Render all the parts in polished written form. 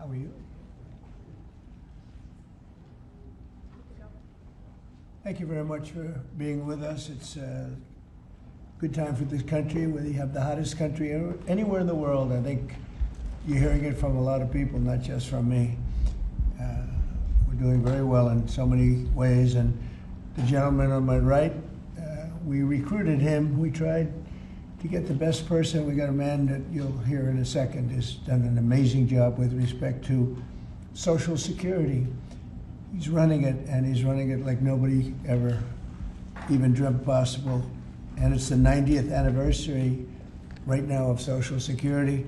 How are you? Thank you very much for being with us. It's a good time for this country, whether you have the hottest country anywhere in the world. I think you're hearing it from a lot of people, not just from me. We're doing very well in so many ways. And the gentleman on my right, we recruited him. We tried to get the best person. We got a man that you'll hear in a second has done an amazing job with respect to Social Security. He's running it, and he's running it like nobody ever even dreamt possible. And it's the 90th anniversary right now of Social Security.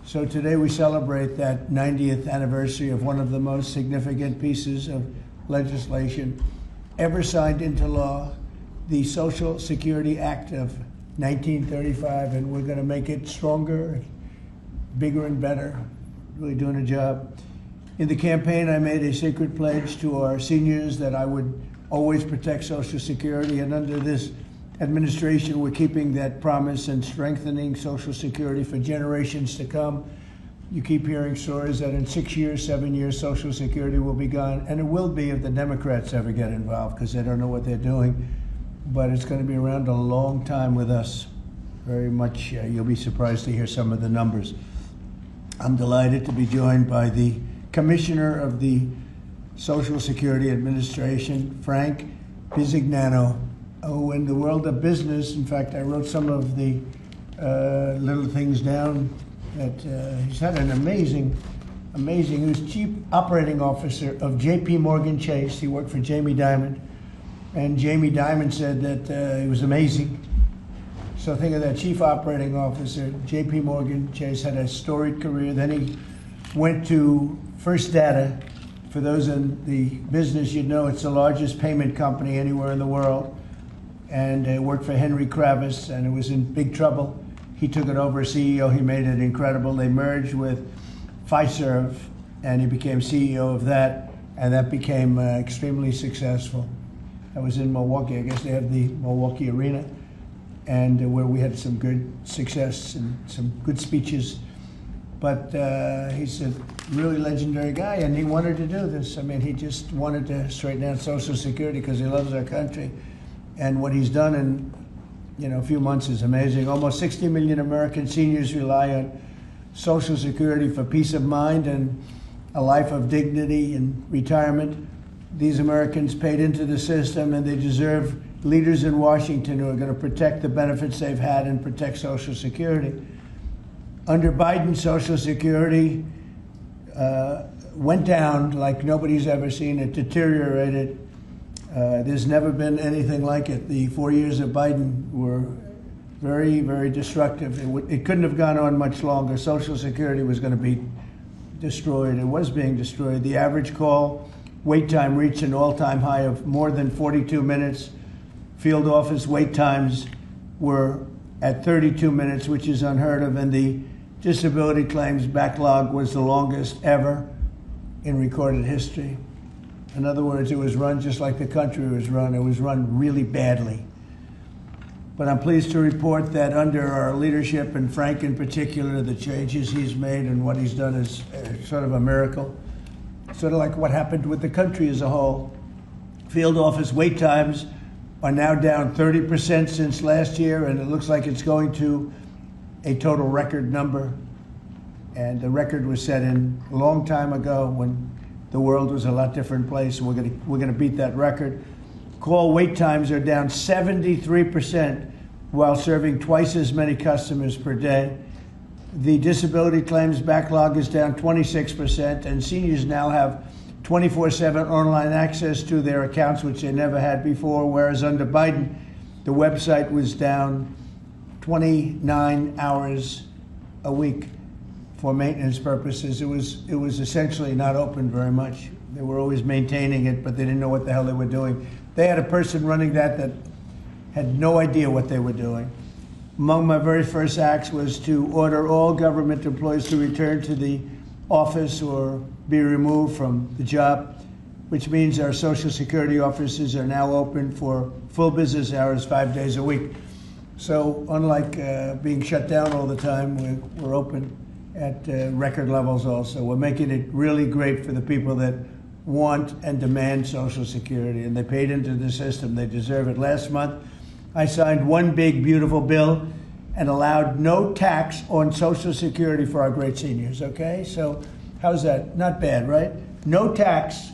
So today we celebrate that 90th anniversary of one of the most significant pieces of legislation ever signed into law, the Social Security Act of 1935, and we're going to make it stronger, bigger, and better. Really doing a job. In the campaign, I made a secret pledge to our seniors that I would always protect Social Security, and under this administration, we're keeping that promise and strengthening Social Security for generations to come. You keep hearing stories that in 6 years, 7 years, Social Security will be gone, and it will be if the Democrats ever get involved, because they don't know what they're doing. But it's going to be around a long time with us. Very much, you'll be surprised to hear some of the numbers. I'm delighted to be joined by the Commissioner of the Social Security Administration, Frank Bisignano, who in the world of business, in fact, I wrote some of the little things down, that he's had an amazing, he was Chief Operating Officer of J.P. Morgan Chase. He worked for Jamie Dimon. And Jamie Dimon said that he was amazing. So think of that, Chief Operating Officer, J.P. Morgan Chase, had a storied career. Then he went to First Data. For those in the business, you'd know it's the largest payment company anywhere in the world. And worked for Henry Kravis, and it was in big trouble. He took it over as CEO. He made it incredible. They merged with Fiserv, and he became CEO of that, and that became extremely successful. I was in Milwaukee. I guess they have the Milwaukee Arena, and where we had some good success and some good speeches. But he's a really legendary guy, and he wanted to do this. I mean, he just wanted to straighten out Social Security because he loves our country. And what he's done in a few months is amazing. Almost 60 million American seniors rely on Social Security for peace of mind and a life of dignity and retirement. These Americans paid into the system, and they deserve leaders in Washington who are going to protect the benefits they've had and protect Social Security. Under Biden, Social Security went down like nobody's ever seen it, deteriorated. There's never been anything like it. The 4 years of Biden were very, very destructive. It couldn't have gone on much longer. Social Security was going to be destroyed. It was being destroyed. The average call wait time reached an all-time high of more than 42 minutes. Field office wait times were at 32 minutes, which is unheard of, and the disability claims backlog was the longest ever in recorded history. In other words, it was run just like the country was run. It was run really badly. But I'm pleased to report that under our leadership, and Frank in particular, the changes he's made and what he's done is sort of a miracle. Sort of like what happened with the country as a whole. Field office wait times are now down 30% since last year, and it looks like it's going to a total record number. And the record was set in a long time ago when the world was a lot different place. We're going to beat that record. Call wait times are down 73% while serving twice as many customers per day. The disability claims backlog is down 26%, and seniors now have 24/7 online access to their accounts, which they never had before, whereas under Biden, the website was down 29 hours a week for maintenance purposes. It was essentially not open very much. They were always maintaining it, but they didn't know what the hell they were doing. They had a person running that had no idea what they were doing. Among my very first acts was to order all government employees to return to the office or be removed from the job, which means our Social Security offices are now open for full business hours 5 days a week. So unlike being shut down all the time, we're open. at record levels also. We're making it really great for the people that want and demand Social Security, and they paid into the system. They deserve it. Last month, I signed one big, beautiful bill and allowed no tax on Social Security for our great seniors, okay? So how's that? Not bad, right? No tax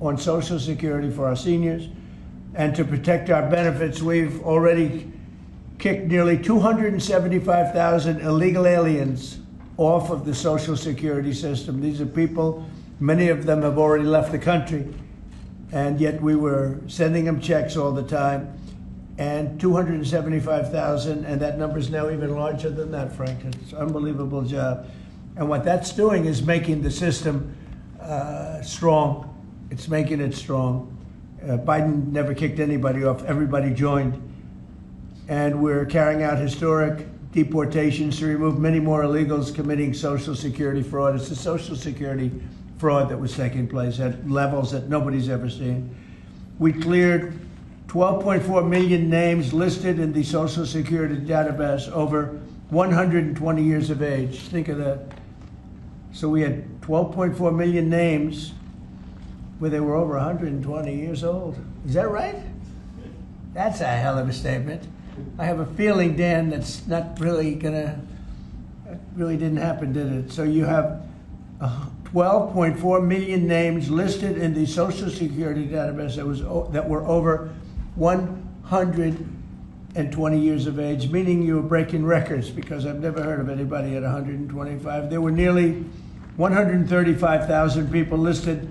on Social Security for our seniors. And to protect our benefits, we've already kicked nearly 275,000 illegal aliens off of the Social Security system. These are people, many of them have already left the country, and yet we were sending them checks all the time. And 275,000, and that number is now even larger than that, Frank. It's an unbelievable job. And what that's doing is making the system strong. It's making it strong. Biden never kicked anybody off. Everybody joined. And we're carrying out historic deportations to remove many more illegals committing Social Security fraud. It's the Social Security fraud that was taking place at levels that nobody's ever seen. We cleared 12.4 million names listed in the Social Security database over 120 years of age. Think of that. So we had 12.4 million names where they were over 120 years old. Is that right? That's a hell of a statement. I have a feeling, Dan, that's not really gonna, that really didn't happen, did it? So you have 12.4 million names listed in the Social Security database that were over 120 years of age, meaning you were breaking records, because I've never heard of anybody at 125. There were nearly 135,000 people listed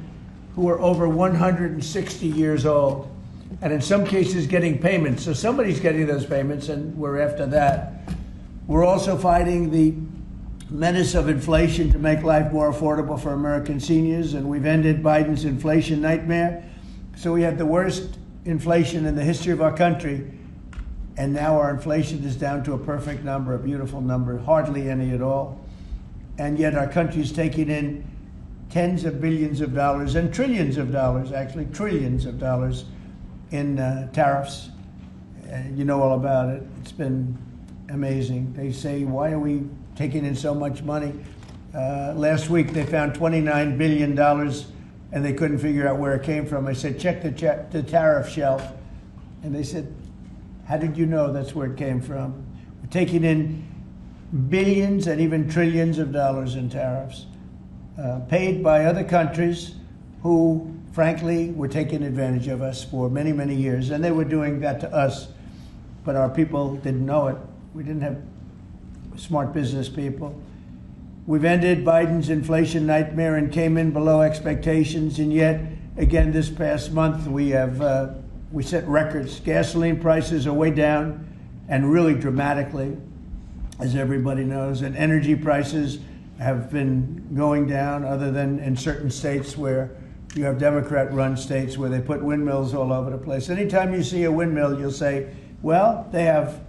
who were over 160 years old, and in some cases getting payments. So somebody's getting those payments, and we're after that. We're also fighting the menace of inflation to make life more affordable for American seniors, and we've ended Biden's inflation nightmare. So we had the worst inflation in the history of our country, and now our inflation is down to a perfect number, a beautiful number, hardly any at all. And yet our country is taking in tens of billions of dollars and trillions of dollars, actually trillions of dollars in tariffs. You know all about it. It's been amazing. They say, why are we taking in so much money? Last week they found $29 billion and they couldn't figure out where it came from. I said, check the tariff shelf. And they said, how did you know that's where it came from? We're taking in billions and even trillions of dollars in tariffs, paid by other countries who, frankly, were taking advantage of us for many, many years. And they were doing that to us, but our people didn't know it. We didn't have smart business people. We've ended Biden's inflation nightmare and came in below expectations. And yet, again, this past month, we set records. Gasoline prices are way down, and really dramatically, as everybody knows. And energy prices have been going down, other than in certain states where you have Democrat-run states where they put windmills all over the place. Anytime you see a windmill, you'll say, well, they have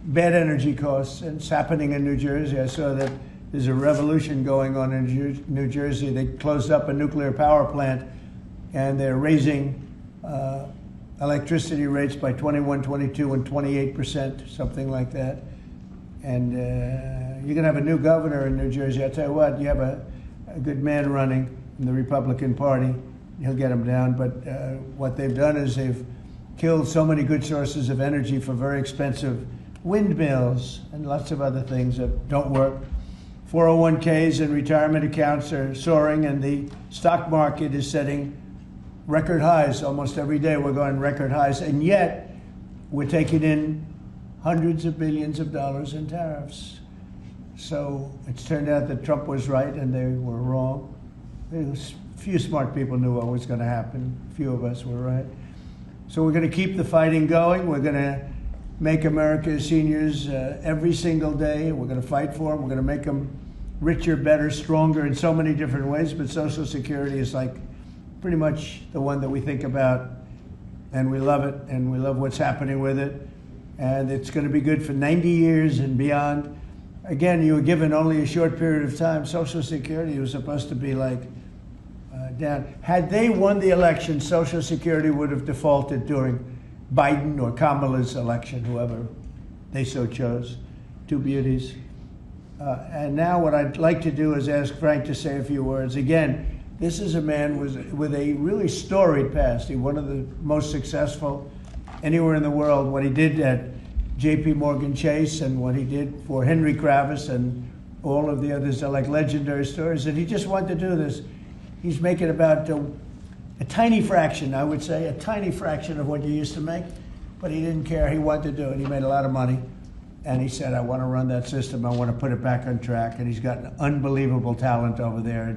bad energy costs, and it's happening in New Jersey. I saw that there's a revolution going on in New Jersey. They closed up a nuclear power plant, and they're raising electricity rates by 21, 22, and 28%, something like that. And you're going to have a new governor in New Jersey. I'll tell you what, you have a good man running in the Republican Party. He'll get them down. But what they've done is they've killed so many good sources of energy for very expensive windmills and lots of other things that don't work. 401ks and retirement accounts are soaring, and the stock market is setting record highs. Almost every day we're going record highs, and yet we're taking in hundreds of billions of dollars in tariffs. So it's turned out that Trump was right and they were wrong. A few smart people knew what was going to happen. A few of us were right. So we're going to keep the fighting going. We're going to make America's seniors every single day. We're going to fight for them. We're going to make them richer, better, stronger in so many different ways. But Social Security is like pretty much the one that we think about, and we love it, and we love what's happening with it. And it's going to be good for 90 years and beyond. Again, you were given only a short period of time. Social Security was supposed to be like down. Had they won the election, Social Security would have defaulted during Biden or Kamala's election, whoever they so chose. Two beauties. And now what I'd like to do is ask Frank to say a few words. Again, this is a man with a really storied past. He's one of the most successful anywhere in the world. What he did at J.P. Morgan Chase and what he did for Henry Kravis and all of the others are like legendary stories. And he just wanted to do this. He's making about a tiny fraction, I would say, a tiny fraction of what you used to make. But he didn't care. He wanted to do it. He made a lot of money. And he said, I want to run that system. I want to put it back on track. And he's got an unbelievable talent over there.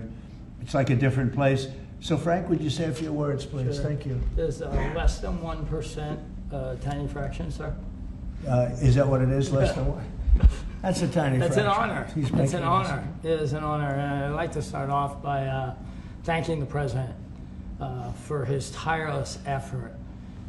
It's like a different place. So, Frank, would you say a few words, please? Sure. Thank you. There's less than 1% tiny fraction, sir. Is that what it is, less than one? That's a tiny That's fraction. an honor. It's an honor. It is an honor. And I'd like to start off by thanking the President for his tireless effort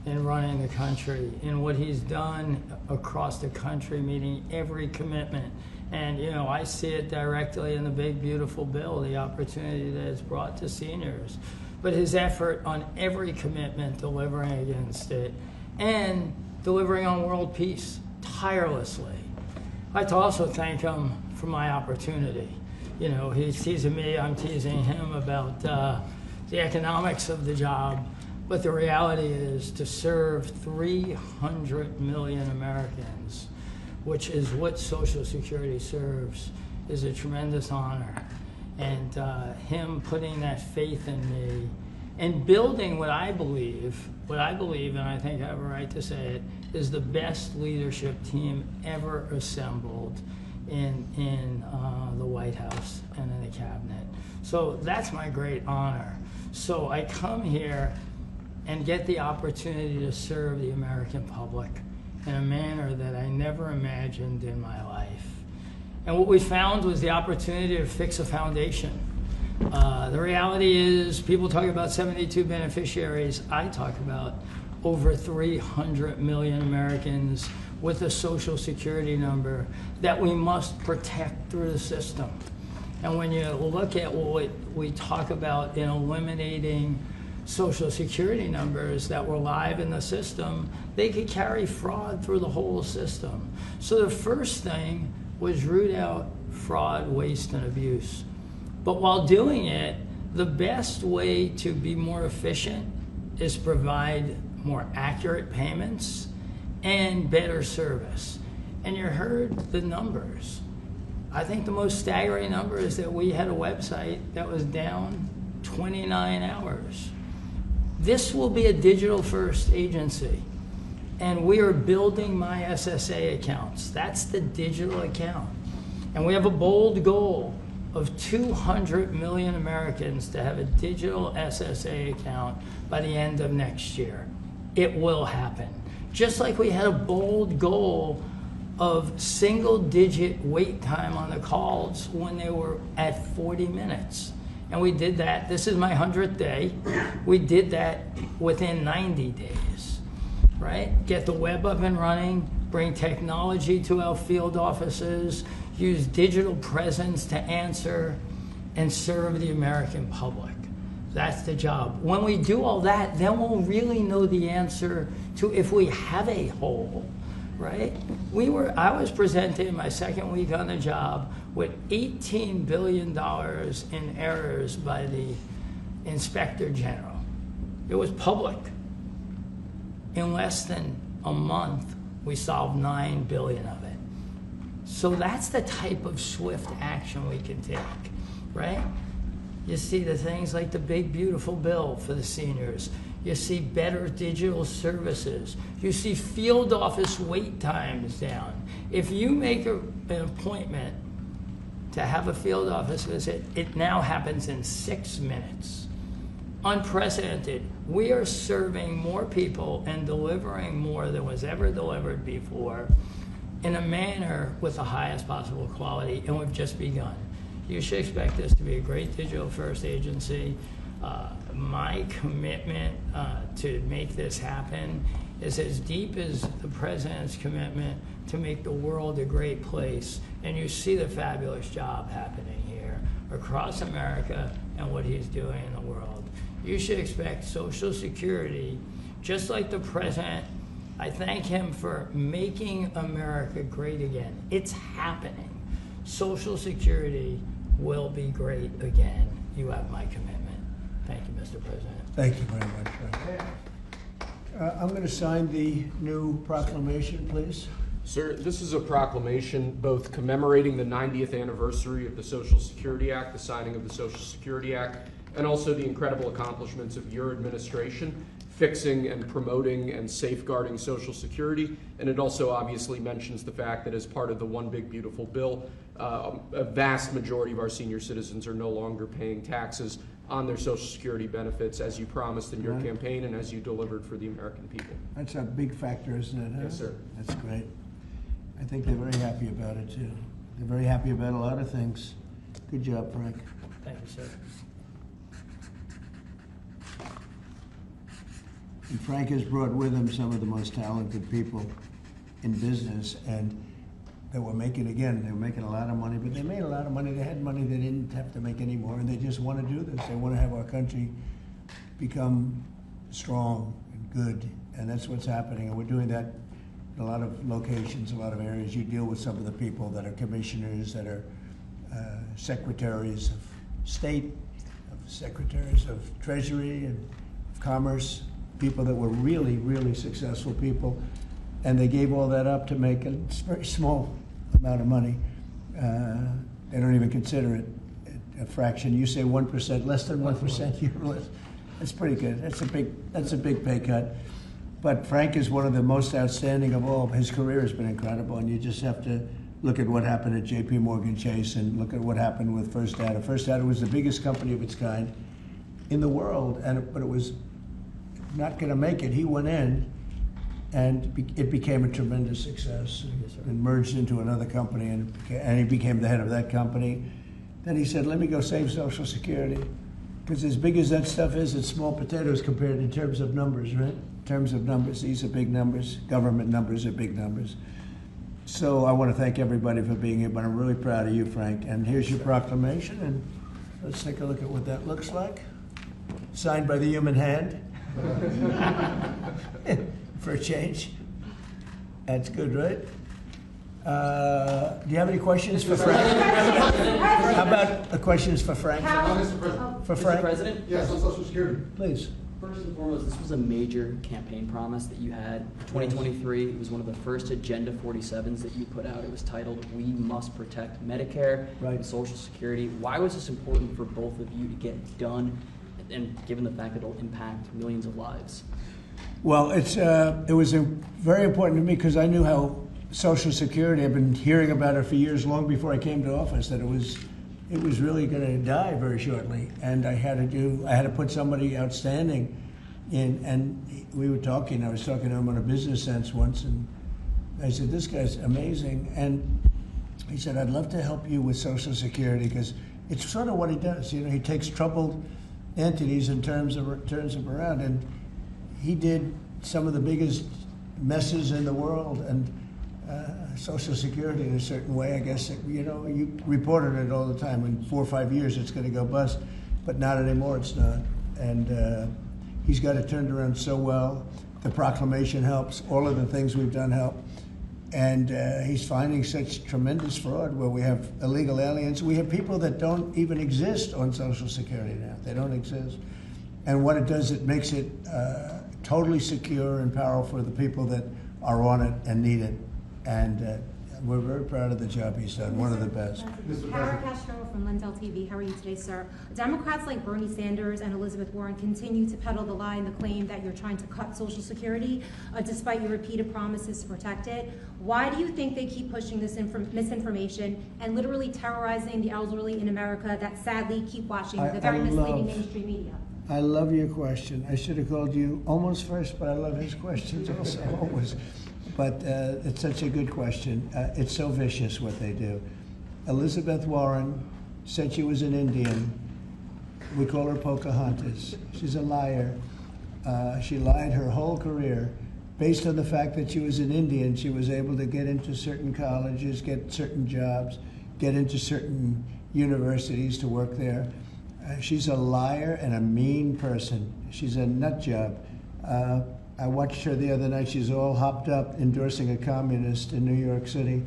in running the country, in what he's done across the country, meeting every commitment. And, you know, I see it directly in the big, beautiful bill, the opportunity that it's brought to seniors. But his effort on every commitment, delivering against it, and delivering on world peace tirelessly. I'd like to also thank him for my opportunity. You know, he's teasing me, I'm teasing him about the economics of the job. But the reality is to serve 300 million Americans, which is what Social Security serves, is a tremendous honor. And him putting that faith in me and building what I believe, and I think I have a right to say it, is the best leadership team ever assembled in the White House and in the cabinet. So that's my great honor. So I come here and get the opportunity to serve the American public in a manner that I never imagined in my life. And what we found was the opportunity to fix a foundation. The reality is, people talk about 72 beneficiaries. I talk about over 300 million Americans with a Social Security number that we must protect through the system. And when you look at what we talk about in eliminating Social Security numbers that were live in the system, they could carry fraud through the whole system. So the first thing was root out fraud, waste, and abuse. But while doing it, the best way to be more efficient is provide more accurate payments and better service. And you heard the numbers. I think the most staggering number is that we had a website that was down 29 hours. This will be a digital-first agency, and we are building my SSA accounts. That's the digital account. And we have a bold goal of 200 million Americans to have a digital SSA account by the end of next year. It will happen. Just like we had a bold goal of single-digit wait time on the calls when they were at 40 minutes. And we did that. This is my 100th day. We did that within 90 days, right? Get the web up and running, bring technology to our field offices, use digital presence to answer and serve the American public. That's the job. When we do all that, then we'll really know the answer to if we have a hole, right? I was presented in my second week on the job with $18 billion in errors by the Inspector General. It was public. In less than a month, we solved $9 billion of it. So that's the type of swift action we can take, right? You see the things like the big, beautiful bill for the seniors. You see better digital services. You see field office wait times down. If you make an appointment to have a field office visit, it now happens in 6 minutes. Unprecedented. We are serving more people and delivering more than was ever delivered before in a manner with the highest possible quality, and we've just begun. You should expect this to be a great digital-first agency. My commitment to make this happen is as deep as the President's commitment to make the world a great place. And you see the fabulous job happening here across America and what he's doing in the world. You should expect Social Security, just like the President. I thank him for making America great again. It's happening. Social Security will be great again. You have my commitment. Thank you, Mr. President. Thank you very much, Frank. I'm going to sign the new proclamation, please. Sir, this is a proclamation both commemorating the 90th anniversary of the Social Security Act, the signing of the Social Security Act, and also the incredible accomplishments of your administration fixing and promoting and safeguarding Social Security. And it also obviously mentions the fact that as part of the One Big Beautiful Bill, a vast majority of our senior citizens are no longer paying taxes on their Social Security benefits, as you promised in your campaign and as you delivered for the American people. That's a big factor, isn't it? Huh? Yes, sir. That's great. I think they're very happy about it, too. They're very happy about a lot of things. Good job, Frank. Thank you, sir. And Frank has brought with him some of the most talented people in business, and they were making a lot of money, but they made a lot of money. They had money they didn't have to make anymore, and they just want to do this. They want to have our country become strong and good, and that's what's happening. And we're doing that in a lot of locations, a lot of areas. You deal with some of the people that are commissioners, that are secretaries of state, secretaries of treasury and of commerce, people that were really, really successful people, and they gave all that up to make a very small amount of money. They don't even consider it a fraction. You say 1%, less than 1%. That's pretty good. That's a big pay cut. But Frank is one of the most outstanding of all. His career has been incredible, and you just have to look at what happened at J.P. Morgan Chase and look at what happened with First Data. First Data was the biggest company of its kind in the world, but it was not going to make it. He went in, and it became a tremendous success. And merged into another company, and he became the head of that company. Then he said, "Let me go save Social Security," because as big as that stuff is, it's small potatoes compared in terms of numbers, right? In terms of numbers, these are big numbers. Government numbers are big numbers. So I want to thank everybody for being here, but I'm really proud of you, Frank. And here's your proclamation, and let's take a look at what that looks like. Signed by the human hand. For a change. That's good, right? Do you have any questions for Frank? How about questions for Frank? Mr. President. For Frank? Mr. President? Yes, on Social Security. Please. First and foremost, this was a major campaign promise that you had. 2023, it was one of the first Agenda 47s that you put out. It was titled, "We Must Protect Medicare and Social Security." Why was this important for both of you to get done, and given the fact that it'll impact millions of lives? Well, it was very important to me because I knew how Social Security, I've been hearing about it for years, long before I came to office, that it was really going to die very shortly, and I had to put somebody outstanding in. And we were talking. I was talking to him on a business sense once, and I said, "This guy's amazing." And he said, "I'd love to help you with Social Security because it's sort of what he does. You know, he takes troubled entities and turns them around." And he did some of the biggest messes in the world, and Social Security in a certain way, I guess, you reported it all the time. In 4 or 5 years, it's going to go bust, but not anymore, it's not. And he's got it turned around so well. The proclamation helps. All of the things we've done help. And he's finding such tremendous fraud where we have illegal aliens. We have people that don't even exist on Social Security now. They don't exist. And what it does, it makes it totally secure and powerful for the people that are on it and need it. And we're very proud of the job he's done, one of the best. Kara Castro from Lindell TV. How are you today, sir? Democrats like Bernie Sanders and Elizabeth Warren continue to peddle the lie and the claim that you're trying to cut Social Security, despite your repeated promises to protect it. Why do you think they keep pushing this misinformation and literally terrorizing the elderly in America that sadly keep watching the very misleading mainstream media? I love your question. I should have called you almost first, but I love his questions also, always. But it's such a good question. It's so vicious what they do. Elizabeth Warren said she was an Indian. We call her Pocahontas. She's a liar. She lied her whole career. Based on the fact that she was an Indian, she was able to get into certain colleges, get certain jobs, get into certain universities to work there. She's a liar and a mean person. She's a nut job. I watched her the other night. She's all hopped up endorsing a communist in New York City.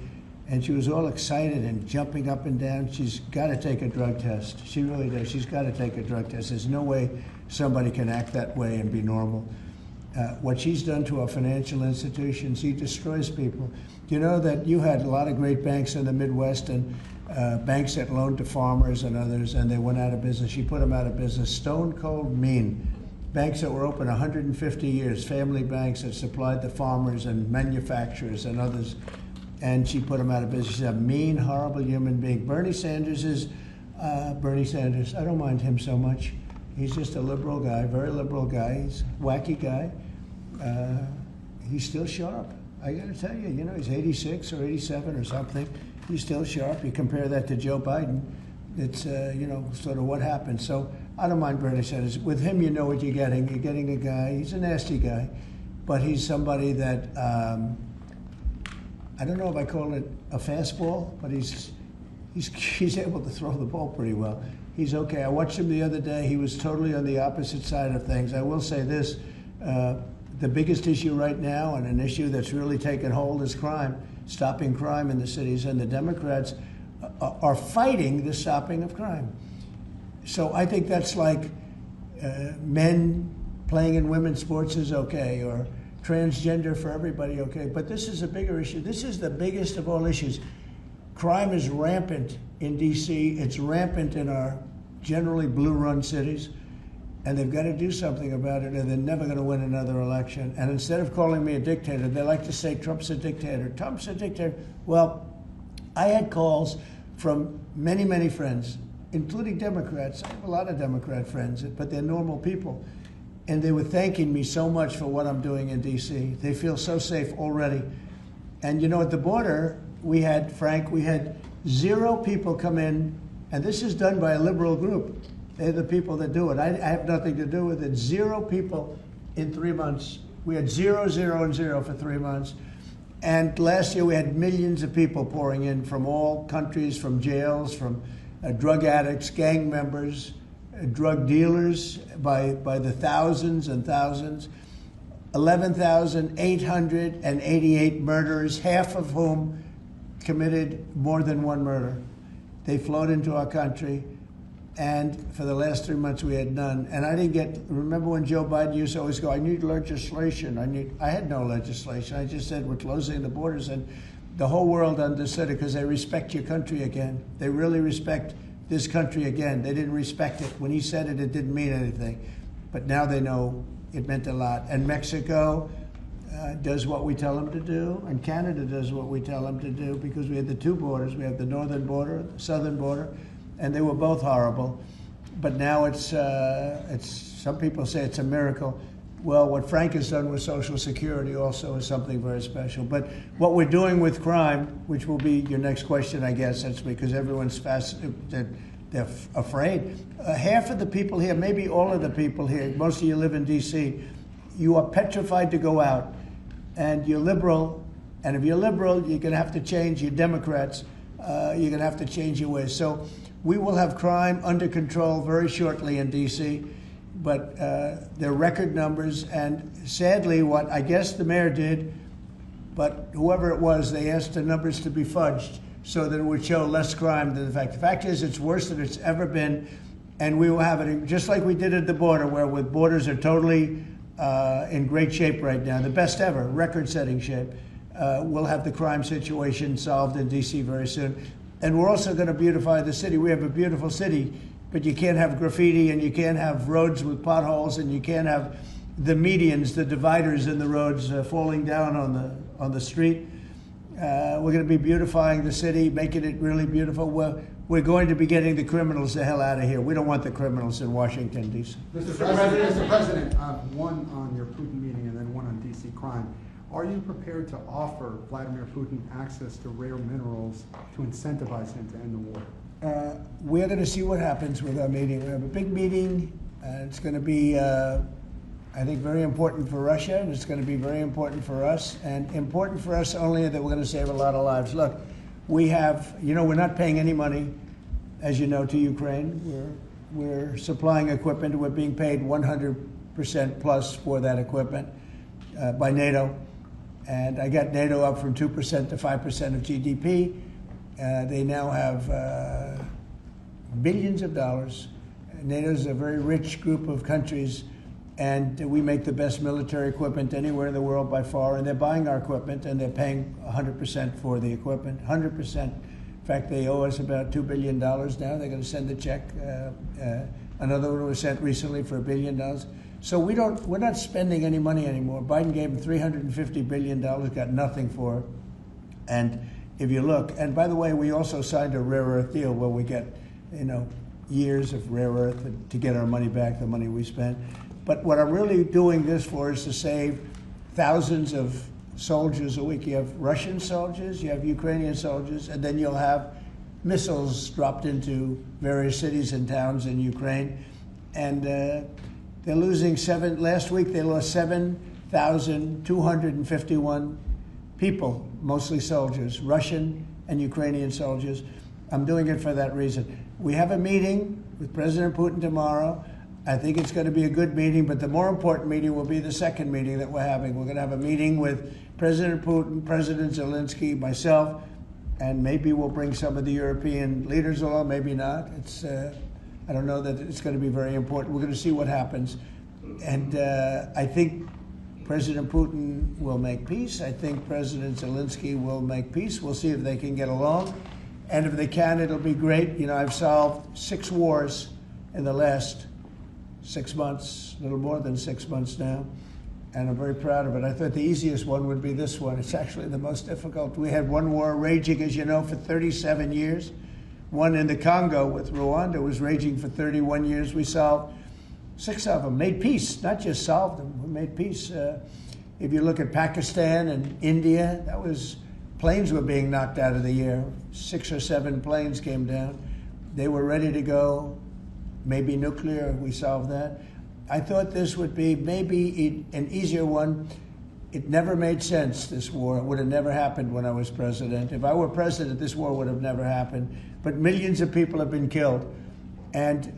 and she was all excited and jumping up and down. She's got to take a drug test. She really does. She's got to take a drug test. There's no way somebody can act that way and be normal. What she's done to our financial institutions, he destroys people. You know that you had a lot of great banks in the Midwest and banks that loaned to farmers and others, and they went out of business. She put them out of business. Stone cold mean. Banks that were open 150 years, family banks that supplied the farmers and manufacturers and others, and she put them out of business. She's a mean, horrible human being. Bernie Sanders is Bernie Sanders. I don't mind him so much. He's just a liberal guy, very liberal guy. He's a wacky guy. He's still sharp. I got to tell you, you know, he's 86 or 87 or something. He's still sharp. You compare that to Joe Biden, it's, you know, sort of what happened. So I don't mind Bernie Sanders. With him, you know what you're getting. You're getting a guy, he's a nasty guy, but he's somebody that, I don't know if I call it a fastball, but he's able to throw the ball pretty well. He's okay. I watched him the other day. He was totally on the opposite side of things. I will say this, the biggest issue right now, and an issue that's really taken hold, is crime, stopping crime in the cities, and the Democrats are fighting the stopping of crime. So I think that's like men playing in women's sports is okay, or transgender for everybody okay. But this is a bigger issue. This is the biggest of all issues. Crime is rampant in D.C. It's rampant in our generally blue-run cities, and they've got to do something about it, or they're never going to win another election. And instead of calling me a dictator, they like to say Trump's a dictator. Trump's a dictator. Well, I had calls from many, many friends, including Democrats. I have a lot of Democrat friends, but they're normal people. And they were thanking me so much for what I'm doing in D.C. They feel so safe already. And you know, at the border, we had 0 people come in, and this is done by a liberal group. They're the people that do it. I have nothing to do with it. 0 people in 3 months. We had 0, 0, and 0 for 3 months. And last year we had millions of people pouring in from all countries, from jails, from drug addicts, gang members, drug dealers by the thousands and thousands. 11,888 murderers, half of whom committed more than one murder. They flowed into our country, and for the last 3 months we had none. And I didn't get, remember when Joe Biden used to always go, I need legislation, I had no legislation. I just said we're closing the borders, and the whole world understood it because they respect your country again. They really respect this country again. They didn't respect it. When he said it, it didn't mean anything. But now they know it meant a lot. And Mexico does what we tell them to do, and Canada does what we tell them to do, because we had the 2 borders. We have the northern border, the southern border, and they were both horrible. But now it's some people say it's a miracle. Well, what Frank has done with Social Security also is something very special. But what we're doing with crime, which will be your next question, I guess, that's because everyone's they're afraid. Half of the people here, maybe all of the people here, most of you live in D.C., you are petrified to go out. And you're liberal, and if you're liberal, you're going to have to change. You're Democrats, you're going to have to change your ways. So we will have crime under control very shortly in D.C., but they're record numbers. And sadly, what I guess the mayor did, but whoever it was, they asked the numbers to be fudged so that it would show less crime than the fact. The fact is, it's worse than it's ever been, and we will have it just like we did at the border, where with borders are totally in great shape right now, the best ever, record-setting shape. We'll have the crime situation solved in D.C. very soon. And we're also going to beautify the city. We have a beautiful city, but you can't have graffiti, and you can't have roads with potholes, and you can't have the medians, the dividers in the roads falling down on the street. We're going to be beautifying the city, making it really beautiful. We're going to be getting the criminals the hell out of here. We don't want the criminals in Washington, D.C. Mr. President, one on your Putin meeting and then one on D.C. crime. Are you prepared to offer Vladimir Putin access to rare minerals to incentivize him to end the war? We're going to see what happens with our meeting. We have a big meeting. It's going to be, I think, very important for Russia, and it's going to be very important for us, and important for us only that we're going to save a lot of lives. Look, we have, we're not paying any money, as you know, to Ukraine. We're supplying equipment. We're being paid 100% plus for that equipment by NATO. And I got NATO up from 2% to 5% of GDP. They now have billions of dollars. NATO is a very rich group of countries, and we make the best military equipment anywhere in the world by far, and they're buying our equipment, and they're paying 100% for the equipment, 100%. In fact, they owe us about $2 billion now. They're going to send a check. Another one was sent recently for $1 billion. So we're not spending any money anymore. Biden gave them $350 billion, got nothing for it. And if you look, and by the way, we also signed a rare earth deal where we get, years of rare earth to get our money back, the money we spent. But what I'm really doing this for is to save thousands of soldiers a week. You have Russian soldiers, you have Ukrainian soldiers, and then you'll have missiles dropped into various cities and towns in Ukraine. And they're losing last week they lost 7,251 people, mostly soldiers, Russian and Ukrainian soldiers. I'm doing it for that reason. We have a meeting with President Putin tomorrow. I think it's going to be a good meeting, but the more important meeting will be the second meeting that we're having. We're going to have a meeting with President Putin, President Zelensky, myself, and maybe we'll bring some of the European leaders along, maybe not. I don't know that it's going to be very important. We're going to see what happens. And I think President Putin will make peace. I think President Zelensky will make peace. We'll see if they can get along. And if they can, it'll be great. I've solved 6 wars in the last 6 months, a little more than 6 months now. And I'm very proud of it. I thought the easiest one would be this one. It's actually the most difficult. We had one war raging, as you know, for 37 years. One in the Congo with Rwanda was raging for 31 years. We solved 6 of them, made peace, not just solved them, we made peace. If you look at Pakistan and India, planes were being knocked out of the air. 6 or 7 planes came down. They were ready to go, maybe nuclear, we solved that. I thought this would be maybe an easier one. It never made sense, this war. It would have never happened when I was president. If I were president, this war would have never happened. But millions of people have been killed. And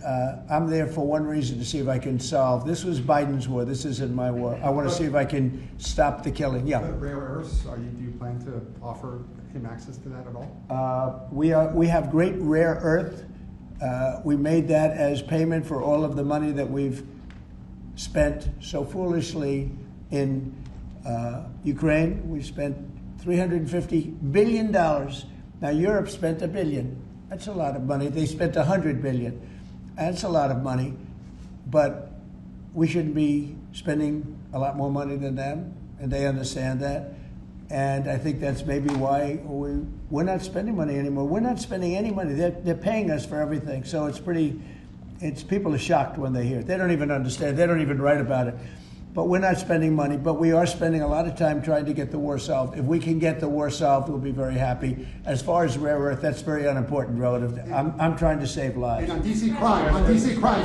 I'm there for one reason, to see if I can solve. This was Biden's war. This isn't my war. I want to see if I can stop the killing. Yeah. But rare earths, do you plan to offer him access to that at all? We have great rare earth. We made that as payment for all of the money that we've spent so foolishly in Ukraine. We spent $350 billion. Now Europe spent $1 billion. That's a lot of money. They spent $100 billion. That's a lot of money, but we shouldn't be spending a lot more money than them, and they understand that. And I think that's maybe why we're not spending money anymore. We're not spending any money. They're paying us for everything. So people are shocked when they hear it. They don't even understand. They don't even write about it. But we're not spending money, but we are spending a lot of time trying to get the war solved. If we can get the war solved, we'll be very happy. As far as rare earth, that's very unimportant relative. I'm trying to save lives. And on DC crime,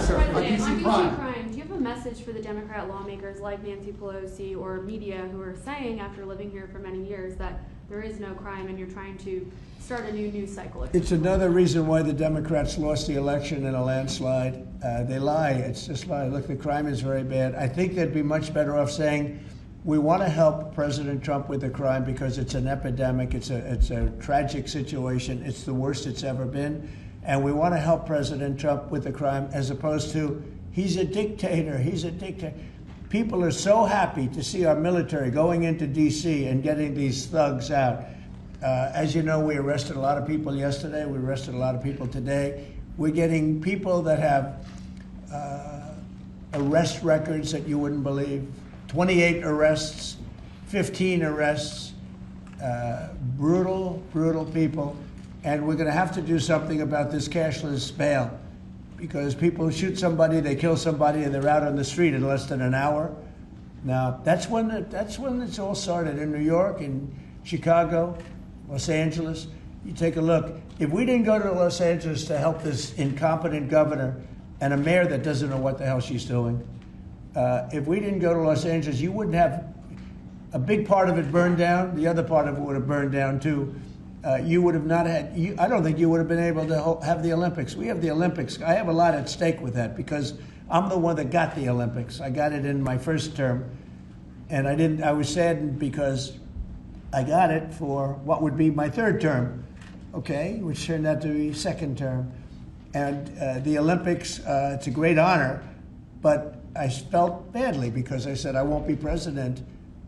sir, on DC crime. Do you have a message for the Democrat lawmakers like Nancy Pelosi or media who are saying, after living here for many years, that there is no crime and you're trying to start a new news cycle? It's another reason why the Democrats lost the election in a landslide. They lie. It's just lie. Look, the crime is very bad. I think they'd be much better off saying, we want to help President Trump with the crime because it's an epidemic. It's a tragic situation. It's the worst it's ever been. And we want to help President Trump with the crime, as opposed to, he's a dictator. He's a dictator. People are so happy to see our military going into D.C. and getting these thugs out. As you know, we arrested a lot of people yesterday. We arrested a lot of people today. We're getting people that have arrest records that you wouldn't believe. 28 arrests, 15 arrests, brutal, brutal people. And we're going to have to do something about this cashless bail, because people shoot somebody, they kill somebody, and they're out on the street in less than an hour. Now, that's when it's all started, in New York, in Chicago, Los Angeles. You take a look. If we didn't go to Los Angeles to help this incompetent governor and a mayor that doesn't know what the hell she's doing, if we didn't go to Los Angeles, you wouldn't have a big part of it burned down. The other part of it would have burned down too. You would have not had, I don't think you would have been able to have the Olympics. We have the Olympics. I have a lot at stake with that, because I'm the one that got the Olympics. I got it in my first term, and I was saddened because I got it for what would be my third term, okay, which turned out to be second term. And the Olympics, it's a great honor, but I felt badly because I said I won't be president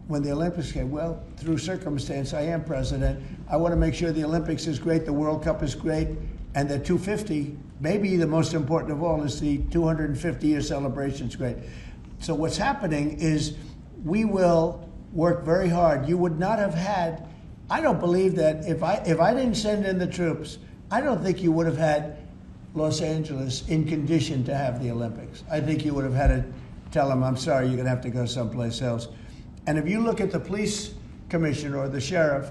when the Olympics came. Well, through circumstance, I am president. I want to make sure the Olympics is great, the World Cup is great, and the 250, maybe the most important of all, is the 250-year celebration is great. So what's happening is we will work very hard. You would not have had, I don't believe that if I didn't send in the troops, I don't think you would have had Los Angeles in condition to have the Olympics. I think you would have had to tell them, I'm sorry, you're going to have to go someplace else. And if you look at the police commissioner or the sheriff,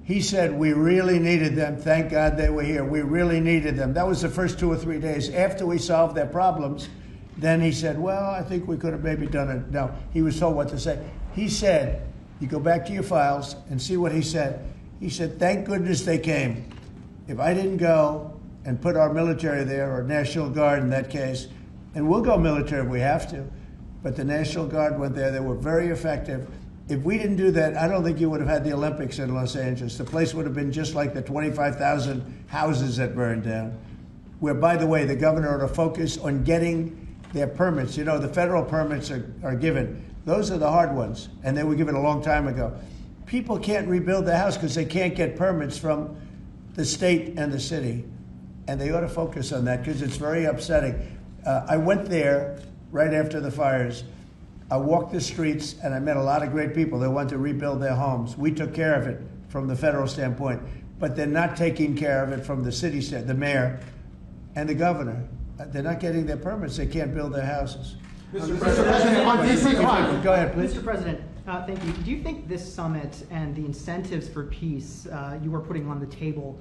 he said, we really needed them. Thank God they were here. We really needed them. That was the first 2 or 3 days. After we solved their problems, then he said, well, I think we could have maybe done it. No, he was told what to say. He said, you go back to your files and see what he said. He said, thank goodness they came. If I didn't go and put our military there, or National Guard in that case, and we'll go military if we have to, but the National Guard went there. They were very effective. If we didn't do that, I don't think you would have had the Olympics in Los Angeles. The place would have been just like the 25,000 houses that burned down, where, by the way, the governor ought to focus on getting their permits. You know, the federal permits are given. Those are the hard ones, and they were given a long time ago. People can't rebuild the house because they can't get permits from the state and the city, and they ought to focus on that because it's very upsetting. I went there right after the fires. I walked the streets, and I met a lot of great people that want to rebuild their homes. We took care of it from the federal standpoint, but they're not taking care of it from the city standpoint, the mayor and the governor. They're not getting their permits. They can't build their houses. Mr. President, on DC crime. Go ahead, please. Mr. President, thank you. Do you think this summit and the incentives for peace you are putting on the table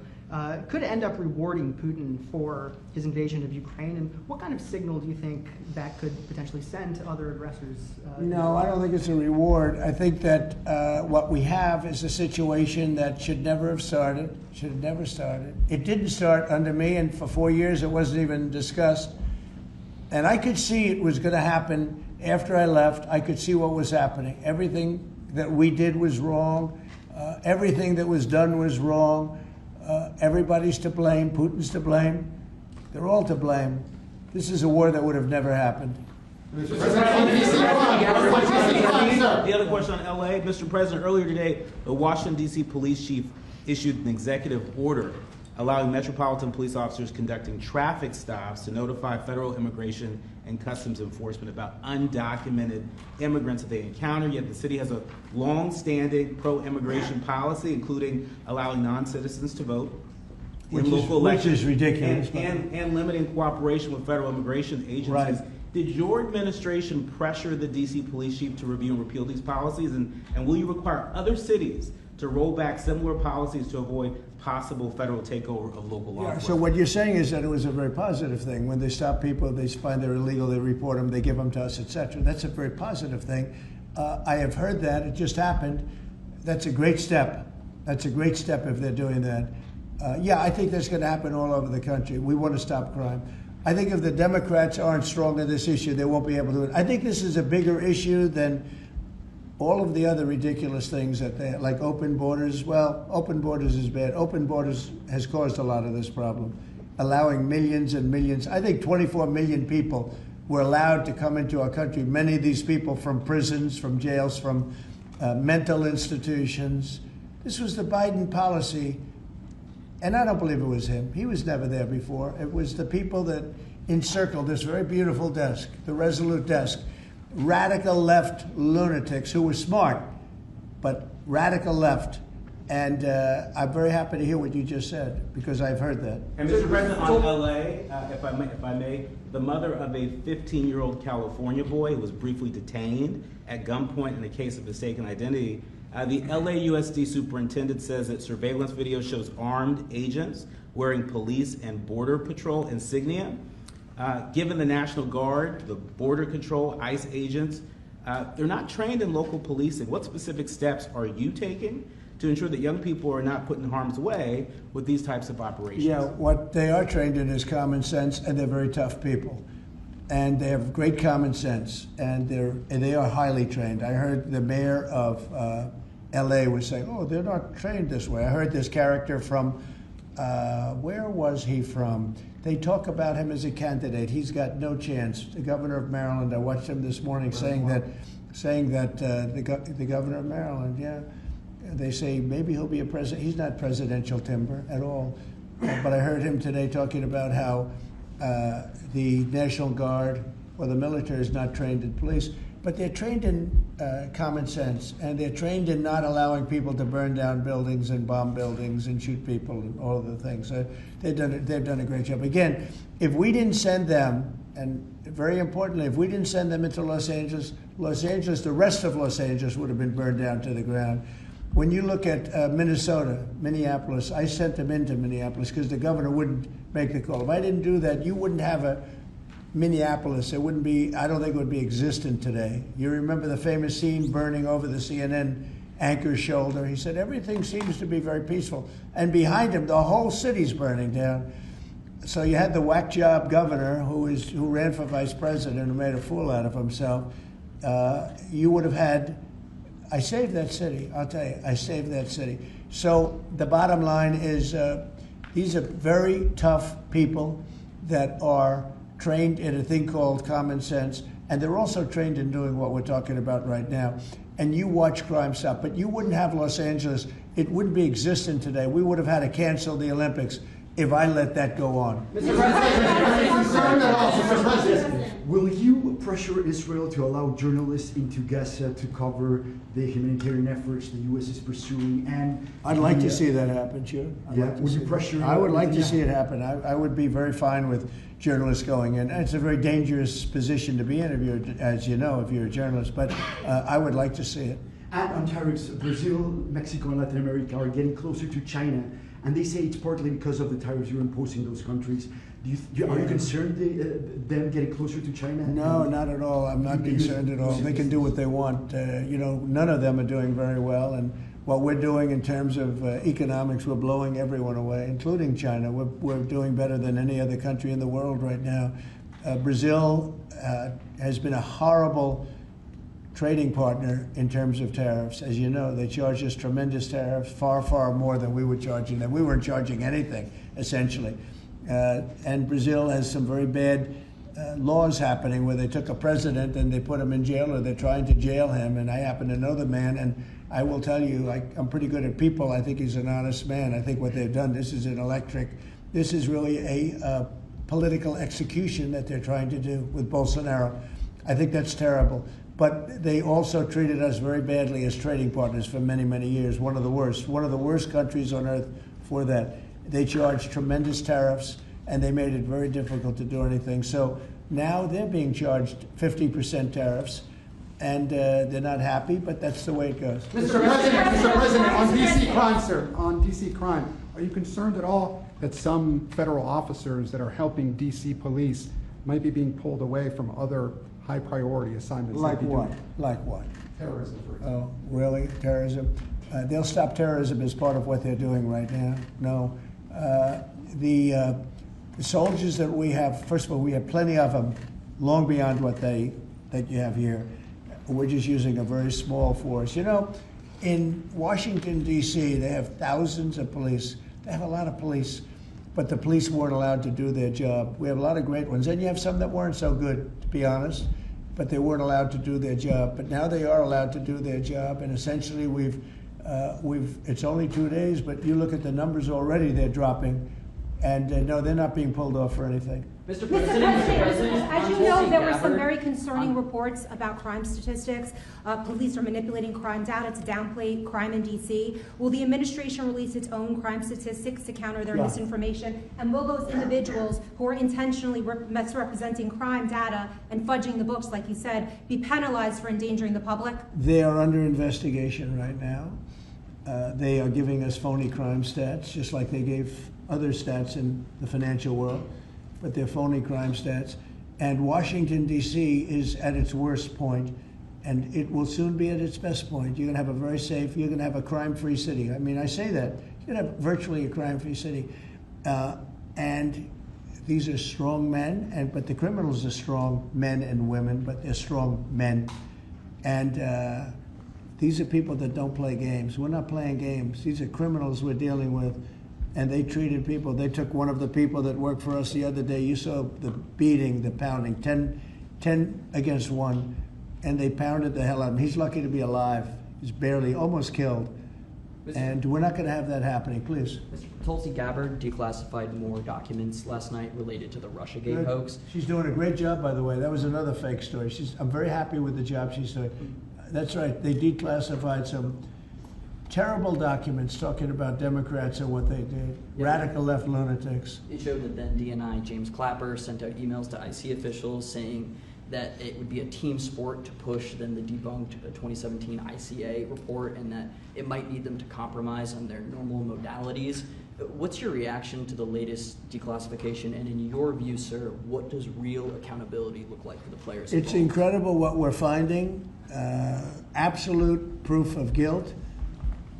could end up rewarding Putin for his invasion of Ukraine? And what kind of signal do you think that could potentially send to other aggressors? No, I don't think it's a reward. I think that what we have is a situation that should never have started, should have never started. It didn't start under me, and for 4 years it wasn't even discussed. And I could see it was going to happen after I left. I could see what was happening. Everything that we did was wrong. Everything that was done was wrong. Everybody's to blame. Putin's to blame. They're all to blame. This is a war that would have never happened. The other question on LA, Mr. President, earlier today, the Washington, D.C. police chief issued an executive order allowing metropolitan police officers conducting traffic stops to notify federal immigration and customs enforcement about undocumented immigrants that they encounter. Yet the city has a long-standing pro-immigration policy, including allowing non-citizens to vote in local elections. Which is ridiculous. And limiting cooperation with federal immigration agencies. Right. Did your administration pressure the D.C. police chief to review and repeal these policies? And will you require other cities to roll back similar policies to avoid possible federal takeover of local law enforcement? So what you're saying is that it was a very positive thing. When they stop people, they find they're illegal, they report them, they give them to us, etc. That's a very positive thing. I have heard that. It just happened. That's a great step. That's a great step if they're doing that. Yeah, I think that's going to happen all over the country. We want to stop crime. I think if the Democrats aren't strong on this issue, they won't be able to do it. I think this is a bigger issue than all of the other ridiculous things that they, like open borders. Well, open borders is bad. Open borders has caused a lot of this problem, allowing millions and millions. I think 24 million people were allowed to come into our country. Many of these people from prisons, from jails, from mental institutions. This was the Biden policy. And I don't believe it was him. He was never there before. It was the people that encircled this very beautiful desk, the Resolute desk. Radical left lunatics who were smart, but radical left. And I'm very happy to hear what you just said, because I've heard that. And Mr. President, on LA, if I may, the mother of a 15-year-old California boy was briefly detained at gunpoint in a case of mistaken identity. The LAUSD superintendent says that surveillance video shows armed agents wearing police and border patrol insignia. Given the National Guard, the Border Control, ICE agents, they're not trained in local policing. What specific steps are you taking to ensure that young people are not put in harm's way with these types of operations? Yeah, what they are trained in is common sense, and they're very tough people. And they have great common sense, and they are highly trained. I heard the mayor of L.A. was saying, oh, they're not trained this way. I heard this character from, where was he from? They talk about him as a candidate. He's got no chance. The governor of Maryland, I watched him this morning saying that the governor of Maryland, yeah, they say maybe he'll be a president. He's not presidential timber at all. But I heard him today talking about how the National Guard or the military is not trained in police, but they're trained in common sense, and they're trained in not allowing people to burn down buildings and bomb buildings and shoot people and all of the things. They've done a great job. Again, if we didn't send them, and very importantly, if we didn't send them into Los Angeles, the rest of Los Angeles would have been burned down to the ground. When you look at Minnesota, Minneapolis, I sent them into Minneapolis because the governor wouldn't make the call. If I didn't do that, you wouldn't have a Minneapolis. It wouldn't be, I don't think it would be existent today. You remember the famous scene burning over the CNN anchor's shoulder? He said, everything seems to be very peaceful. And behind him, the whole city's burning down. So you had the whack job governor who ran for vice president, who made a fool out of himself. You would have had, I saved that city, I'll tell you, I saved that city. So the bottom line is these are very tough people that are trained in a thing called common sense, and they're also trained in doing what we're talking about right now. And you watch crime stop, but you wouldn't have Los Angeles, it wouldn't be existent today. We would have had to cancel the Olympics if I let that go on. Mr. President, will you pressure Israel to allow journalists into Gaza to cover the humanitarian efforts the U.S. is pursuing? And I'd like to see that happen, sure. Would you pressure? I would like to see it happen. I would be very fine with journalists going in. It's a very dangerous position to be in, as you know, if you're a journalist, but I would like to see it. And on tariffs, Brazil, Mexico, and Latin America are getting closer to China, and they say it's partly because of the tariffs you're imposing those countries. Are you concerned them getting closer to China? No, not at all. I'm not concerned at all. They can do what they want. None of them are doing very well, and what we're doing in terms of economics, we're blowing everyone away, including China. We're doing better than any other country in the world right now. Brazil has been a horrible trading partner in terms of tariffs. As you know, they charge us tremendous tariffs, far, far more than we were charging them. We weren't charging anything, essentially. And Brazil has some very bad laws happening where they took a president and they put him in jail, or they're trying to jail him. And I happen to know the man, and I will tell you, I'm pretty good at people. I think he's an honest man. I think what they've done, this is really a political execution that they're trying to do with Bolsonaro. I think that's terrible. But they also treated us very badly as trading partners for many, many years. One of the worst countries on earth for that. They charged tremendous tariffs, and they made it very difficult to do anything. So now they're being charged 50% tariffs, and they're not happy, but that's the way it goes. Mr. President, on DC crime, sir, on DC crime, are you concerned at all that some federal officers that are helping DC police might be being pulled away from other high priority assignments? Like what? Like what? Terrorism, for example. Oh, really? Terrorism? They'll stop terrorism as part of what they're doing right now. No. The soldiers that we have, first of all, we have plenty of them, long beyond what that you have here. We're just using a very small force. You know, in Washington, D.C., they have thousands of police. They have a lot of police, but the police weren't allowed to do their job. We have a lot of great ones, and you have some that weren't so good, to be honest, but they weren't allowed to do their job. But now they are allowed to do their job, and essentially it's only 2 days, but you look at the numbers already, they're dropping. And no, they're not being pulled off for anything. Mr. Mr. President, President, as you know, Tulsi there were some Gabbard very concerning reports about crime statistics. Police are manipulating crime data to downplay crime in D.C. Will the administration release its own crime statistics to counter their misinformation? And will those individuals who are intentionally misrepresenting crime data and fudging the books, like you said, be penalized for endangering the public? They are under investigation right now. They are giving us phony crime stats, just like they gave other stats in the financial world, but they're phony crime stats. And Washington, D.C. is at its worst point, and it will soon be at its best point. You're going to have a very safe, you're going to have a crime-free city. I mean, I say that. You're going to have virtually a crime-free city. And these are strong men, but the criminals are strong men and women, but they're strong men. And these are people that don't play games. We're not playing games. These are criminals we're dealing with. And they treated people. They took one of the people that worked for us the other day. You saw the beating, the pounding, 10 against 1. And they pounded the hell out of him. He's lucky to be alive. He's barely, almost killed. And we're not going to have that happening, please. Tulsi Gabbard declassified more documents last night related to the Russiagate Good. hoax. She's doing a great job, by the way. That was another fake story. I'm very happy with the job she's doing. That's right. They declassified some terrible documents talking about Democrats and what they did. Yeah. Radical left lunatics. It showed that then DNI James Clapper sent out emails to IC officials saying that it would be a team sport to push then the debunked 2017 ICA report, and that it might need them to compromise on their normal modalities. What's your reaction to the latest declassification, and in your view, sir, what does real accountability look like for the players It's involved? incredible what we're finding. Absolute proof of guilt.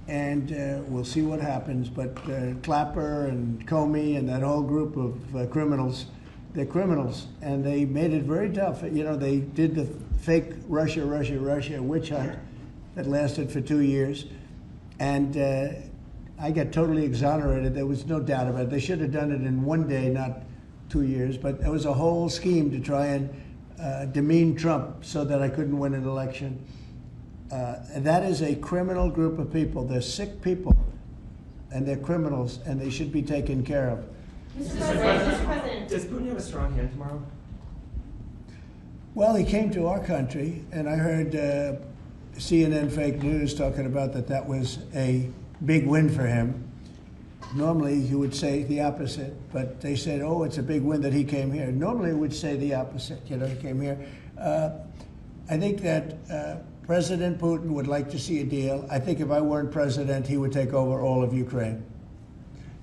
And we'll see what happens. But Clapper and Comey and that whole group of criminals, they're criminals. And they made it very tough. You know, they did the fake Russia witch hunt that lasted for 2 years. And I got totally exonerated. There was no doubt about it. They should have done it in 1 day, not 2 years. But it was a whole scheme to try and demean Trump so that I couldn't win an election. And that is a criminal group of people. They're sick people, and they're criminals, and they should be taken care of. Mr. President. Does Putin have a strong hand tomorrow? Well, he came to our country, and I heard CNN fake news talking about that was a big win for him. Normally, you would say the opposite, but they said, oh, it's a big win that he came here. Normally, it would say the opposite, he came here. I think that President Putin would like to see a deal. I think if I weren't president, he would take over all of Ukraine.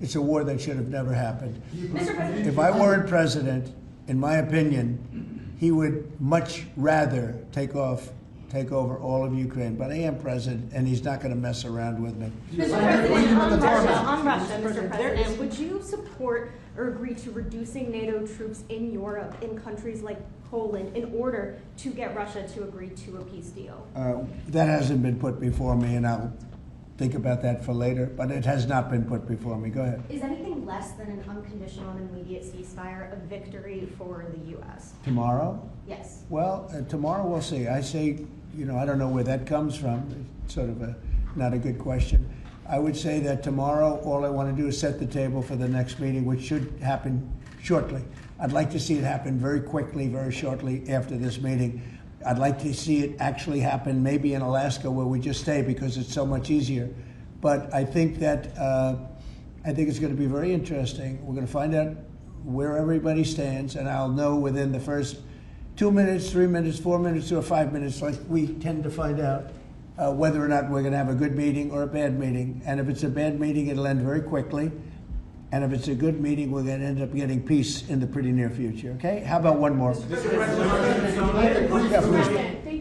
It's a war that should have never happened. Mr. President. If I weren't president, in my opinion, he would much rather take over all of Ukraine. But I am president, and he's not going to mess around with me. Mr. President, on Russia, Mr. President, would you support or agree to reducing NATO troops in Europe, in countries like Poland, in order to get Russia to agree to a peace deal? That hasn't been put before me, and I'll think about that for later, but it has not been put before me. Go ahead. Is anything less than an unconditional and immediate ceasefire a victory for the U.S.? Tomorrow? Yes. Well, tomorrow we'll see. I say, I don't know where that comes from. It's sort of not a good question. I would say that tomorrow, all I want to do is set the table for the next meeting, which should happen shortly. I'd like to see it happen very quickly, very shortly after this meeting. I'd like to see it actually happen maybe in Alaska, where we just stay because it's so much easier. But I think that it's going to be very interesting. We're going to find out where everybody stands, and I'll know within the first 2 minutes, 3 minutes, 4 minutes, or 5 minutes, like we tend to find out, whether or not we're going to have a good meeting or a bad meeting. And if it's a bad meeting, it'll end very quickly. And if it's a good meeting, we're going to end up getting peace in the pretty near future. Okay? How about one more? Thank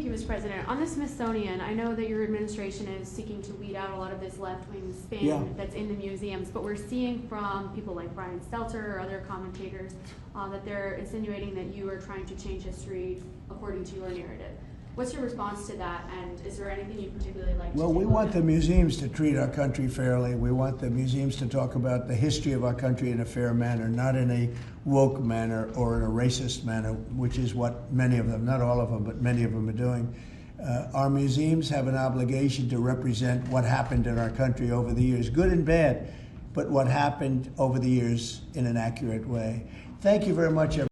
you, Mr. President. On the Smithsonian, I know that your administration is seeking to weed out a lot of this left-wing spin that's in the museums, but we're seeing from people like Brian Stelter or other commentators that they're insinuating that you are trying to change history according to your narrative. What's your response to that, and is there anything you'd particularly like to do? Well, we want the museums to treat our country fairly. We want the museums to talk about the history of our country in a fair manner, not in a woke manner or in a racist manner, which is what many of them, not all of them, but many of them are doing. Our museums have an obligation to represent what happened in our country over the years, good and bad, but what happened over the years in an accurate way. Thank you very much, everyone.